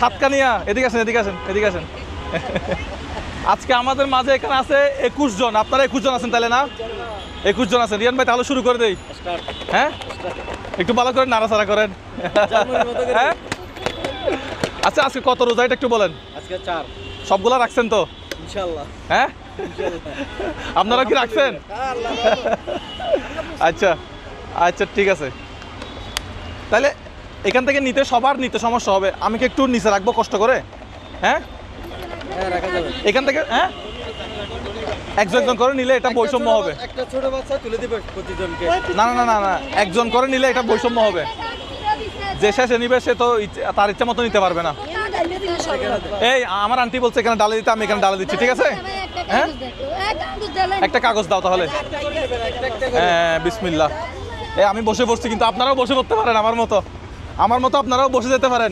সাতকানিয়া, এদিকে আসেন, এদিকে আসেন, এদিকে আসেন। আজকে আমাদের মাঝে এখানে আছে 21 জন। আপনারা 21 জন আছেন তাহলে না? 21 জন আছেন। রিয়ান ভাই তাহলে শুরু করে দেই। হ্যাঁ, একটু ভালো করে নাড়াচাড়া করেন। হ্যাঁ, আচ্ছা আজকে কত রোজা এটা একটু বলেন। আজকে 4 সবগুলা রাখছেন তো ইনশাআল্লাহ? হ্যাঁ, আপনারা কি রাখছেন? আচ্ছা আচ্ছা ঠিক আছে, তাহলে এখান থেকে নিতে সবার নিতে সমস্যা হবে। আমি কি একটু নিচে রাখবো কষ্ট করে? হ্যাঁ হ্যাঁ, রাখা যাবে। এখান থেকে, হ্যাঁ একজন একজন করে নিলে এটা বৈষম্য হবে। একটা ছোট বাচ্চা তুলে দিবে প্রতিজনকে। না না না না, একজন করে নিলে এটা বৈষম্য হবে। যে শেষে নিবে সে তো তার ইচ্ছা মতো নিতে পারবে না। এই আমার আন্টি বলছে এখানে ডালে দিতে, আমি এখানে ডালে দিচ্ছি, ঠিক আছে? হ্যাঁ, একটা কাগজ দাও তাহলে। হ্যাঁ বিসমিল্লাহ। আমি বসে পড়ছি, কিন্তু আপনারাও বসে পড়তে পারেন আমার মতো, আপনারাও বসে যেতে পারেন।